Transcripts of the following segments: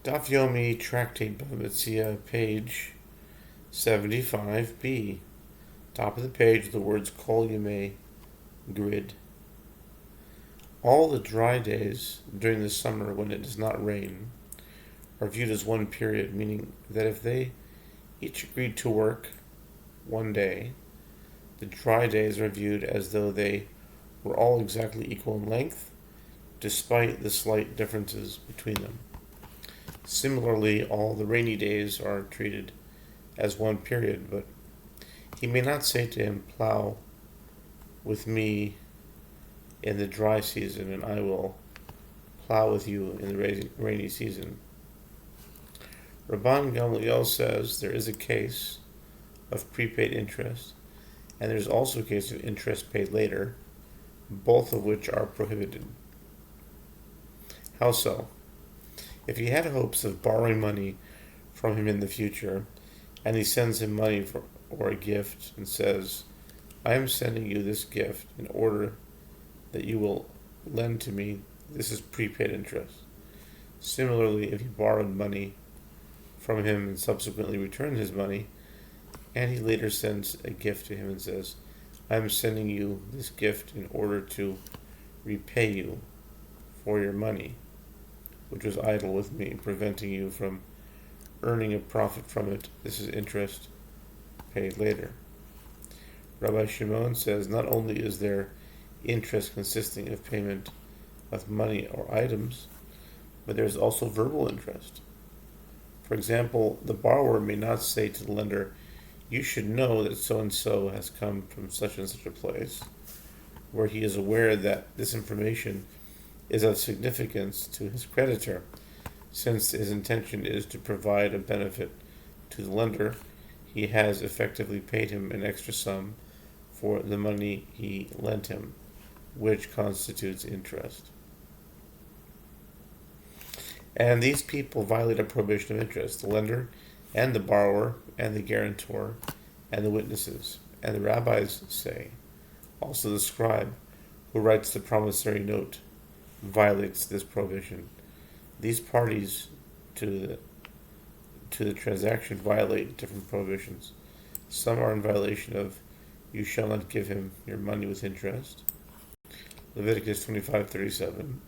Daf Yomi, Tractate Bava Metzia, page 75b. Top of the page, the words Kol Yemei grid. All the dry days during the summer when it does not rain are viewed as one period, meaning that if they each agreed to work one day, the dry days are viewed as though they were all exactly equal in length, despite the slight differences between them. Similarly, all the rainy days are treated as one period, but he may not say to him, "Plow with me in the dry season, and I will plow with you in the rainy season." Rabban Gamliel says there is a case of prepaid interest, and there is also a case of interest paid later, both of which are prohibited. How so? If he had hopes of borrowing money from him in the future, and he sends him money or a gift and says, "I am sending you this gift in order that you will lend to me," this is prepaid interest. Similarly, if he borrowed money from him and subsequently returned his money, and he later sends a gift to him and says, "I am sending you this gift in order to repay you for your money, which was idle with me, preventing you from earning a profit from it," this is interest paid later. Rabbi Shimon says not only is there interest consisting of payment of money or items, but there is also verbal interest. For example, the borrower may not say to the lender, "You should know that so-and-so has come from such and such a place," where he is aware that this information is of significance to his creditor, since his intention is to provide a benefit to the lender. He has effectively paid him an extra sum for the money he lent him, which constitutes interest. And these people violate a prohibition of interest, the lender and the borrower and the guarantor and the witnesses. And the rabbis say, also the scribe who writes the promissory note violates this prohibition. These parties to the transaction violate different prohibitions. Some are in violation of "you shall not give him your money with interest," Leviticus 25:37,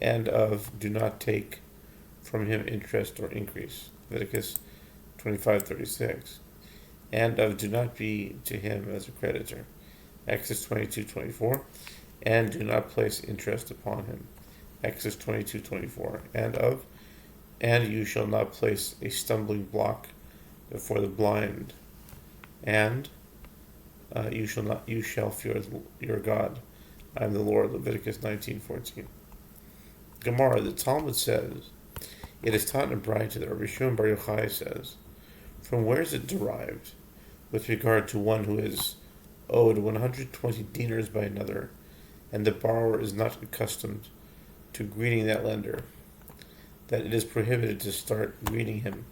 and of "do not take from him interest or increase," Leviticus 25:36, and of "do not be to him as a creditor," Exodus 22:24, and "do not place interest upon him," Exodus 22:24, and "you shall not place a stumbling block before the blind," and you shall fear your God. I am the Lord, Leviticus 19:14. Gemara, the Talmud says, it is taught in Braita that Rabbi Shimon Bar Yochai says, from where is it derived with regard to one who is owed 120 dinars by another, and the borrower is not accustomed to greeting that lender, that it is prohibited to start greeting him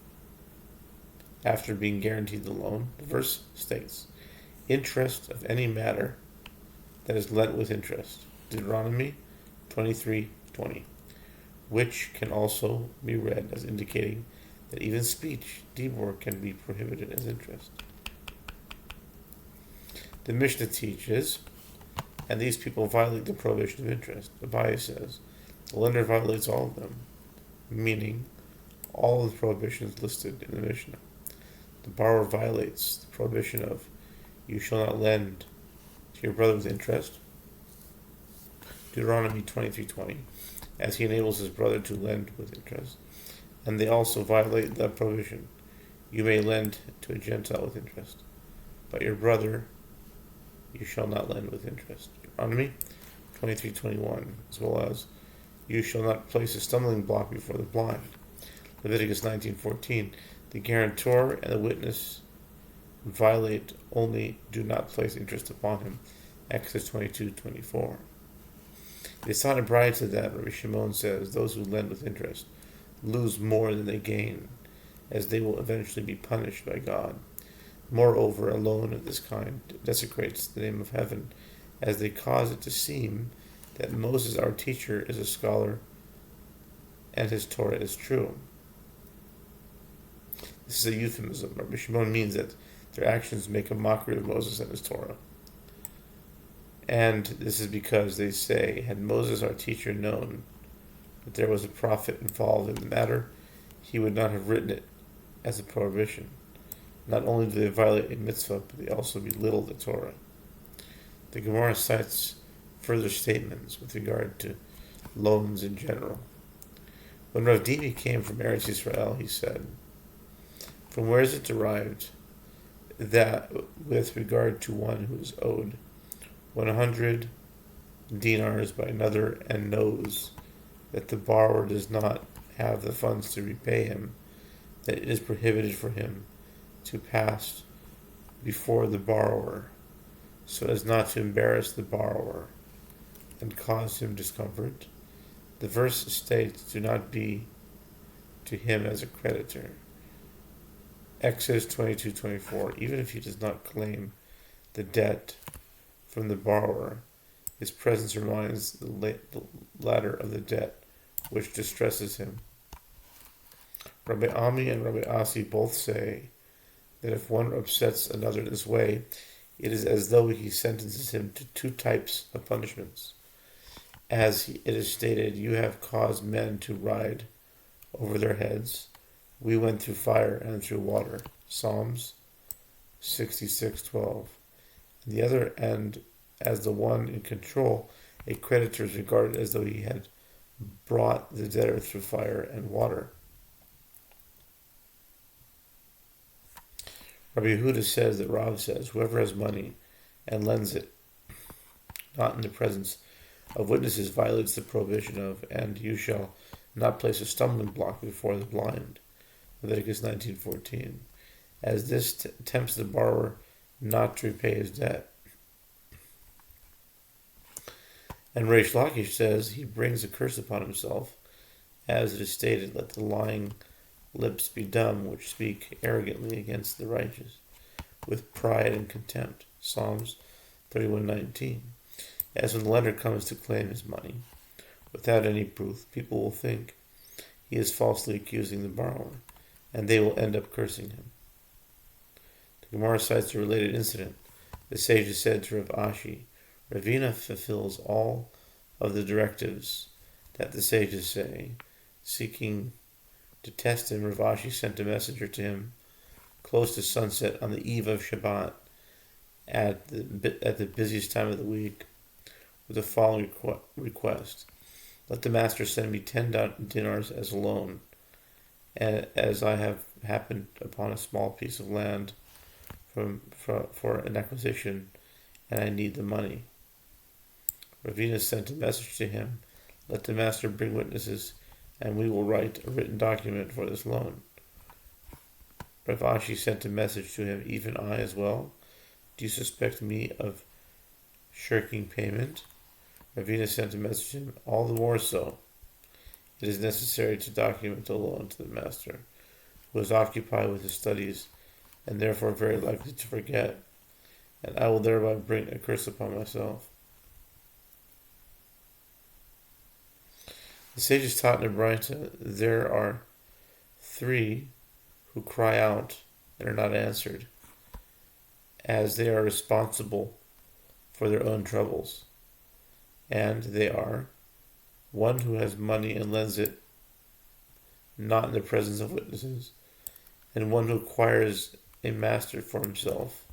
after being guaranteed the loan? The verse states, interest of any matter that is lent with interest, Deuteronomy 23:20, which can also be read as indicating that even speech, dibur, can be prohibited as interest. The Mishnah teaches, and these people violate the prohibition of interest. Abaye says, the lender violates all of them, meaning all of the prohibitions listed in the Mishnah. The borrower violates the prohibition of "you shall not lend to your brother with interest," Deuteronomy 23:20, as he enables his brother to lend with interest. And they also violate that prohibition, "you may lend to a Gentile with interest, but your brother you shall not lend with interest," Deuteronomy 23:21, as well as "you shall not place a stumbling block before the blind," Leviticus 19:14. The guarantor and the witness violate only "do not place interest upon him," Exodus 22:24. It is taught in Braita that Rabbi Shimon says those who lend with interest lose more than they gain, as they will eventually be punished by God. Moreover, a loan of this kind desecrates the name of heaven, as they cause it to seem that Moses, our teacher, is a scholar and his Torah is true. This is a euphemism. Rabbi Shimon means that their actions make a mockery of Moses and his Torah. And this is because they say, had Moses, our teacher, known that there was a prophet involved in the matter, he would not have written it as a prohibition. Not only do they violate a mitzvah, but they also belittle the Torah. The Gemara cites further statements with regard to loans in general. When Rav Dimi came from Eretz Yisrael, he said, "From where is it derived that with regard to one who is owed 100 dinars by another and knows that the borrower does not have the funds to repay him, that it is prohibited for him to pass before the borrower so as not to embarrass the borrower and cause him discomfort? The verse states, do not be to him as a creditor." Exodus 22:24. Even if he does not claim the debt from the borrower, his presence reminds the latter of the debt which distresses him. Rabbi Ami and Rabbi Asi both say that if one upsets another in this way, it is as though he sentences him to two types of punishments. As it is stated, you have caused men to ride over their heads. We went through fire and through water. Psalms 66:12. On the other end, as the one in control, a creditor is regarded as though he had brought the debtor through fire and water. Rabbi Yehuda says that Rav says, whoever has money and lends it, not in the presence of witnesses, violates the prohibition of, and you shall not place a stumbling block before the blind. Leviticus 19:14. As this tempts the borrower not to repay his debt. And Reish Lakish says he brings a curse upon himself, as it is stated, let the lying lips be dumb which speak arrogantly against the righteous, with pride and contempt. Psalms 31:19. As when the lender comes to claim his money, without any proof, people will think he is falsely accusing the borrower, and they will end up cursing him. The Gemara cites a related incident. The sages said to Rav Ashi, Ravina fulfills all of the directives that the sages say. Seeking to test him, Rav Ashi sent a messenger to him close to sunset on the eve of Shabbat at the busiest time of the week with the following request. Let the master send me 10 dinars as a loan, and as I have happened upon a small piece of land for an acquisition, and I need the money. Ravina sent a message to him, let the master bring witnesses, and we will write a written document for this loan. Rav Ashi sent a message to him, even I as well? Do you suspect me of shirking payment? Ravina sent a message to him, all the more so. It is necessary to document the loan to the master, who is occupied with his studies, and therefore very likely to forget, and I will thereby bring a curse upon myself. The sages taught in the Braita, there are 3 who cry out and are not answered, as they are responsible for their own troubles. And they are one who has money and lends it not in the presence of witnesses, and one who acquires a master for himself,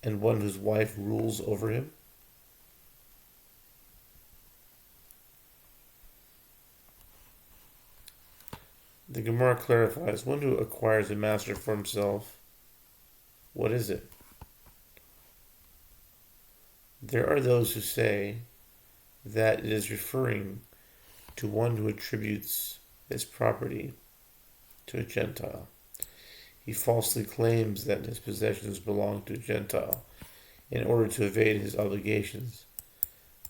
and one whose wife rules over him. The Gemara clarifies, one who acquires a master for himself, what is it? There are those who say that it is referring to one who attributes his property to a Gentile. He falsely claims that his possessions belong to a Gentile in order to evade his obligations,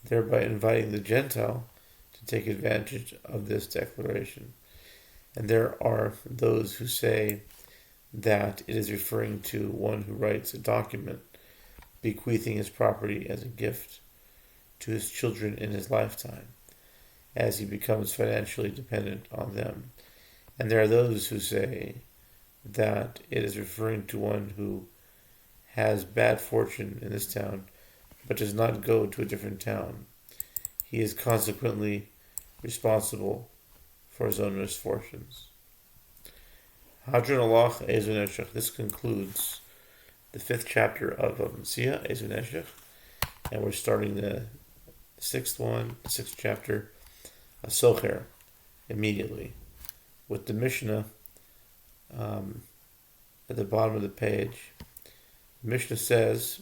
thereby inviting the Gentile to take advantage of this declaration. And there are those who say that it is referring to one who writes a document bequeathing his property as a gift to his children in his lifetime, as he becomes financially dependent on them, And there are those who say that it is referring to one who has bad fortune in this town, but does not go to a different town. He is consequently responsible for his own misfortunes. Hadron Allah Ezuneshech. This concludes the 5th chapter of Metzia, Ezuneshech, and we're starting the 6th chapter of Sofer, immediately, with the Mishnah at the bottom of the page. The Mishnah says,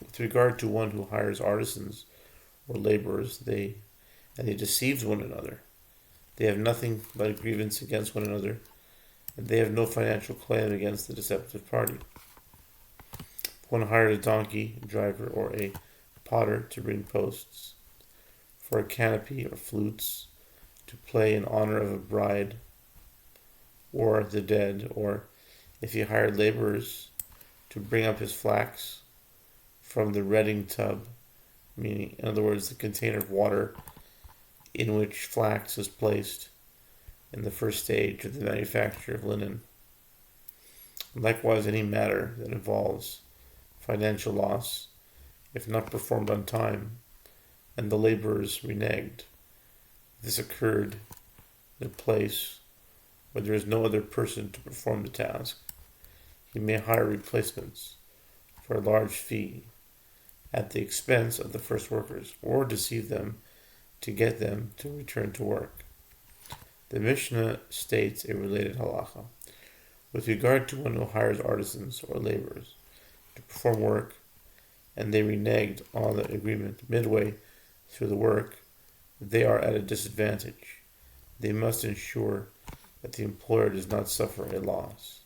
with regard to one who hires artisans or laborers, they deceives one another. They have nothing but a grievance against one another, and they have no financial claim against the deceptive party. If one hired a donkey driver or a potter to bring posts for a canopy or flutes to play in honor of a bride or the dead, or if he hired laborers to bring up his flax from the redding tub, meaning, in other words, the container of water in which flax is placed in the first stage of the manufacture of linen. Likewise, any matter that involves financial loss, if not performed on time, and the laborers reneged. This occurred in a place where there is no other person to perform the task. He may hire replacements for a large fee at the expense of the first workers, or deceive them to get them to return to work. The Mishnah states a related halacha. With regard to one who hires artisans or laborers to perform work, and they reneged on the agreement midway through the work, they are at a disadvantage. They must ensure that the employer does not suffer a loss.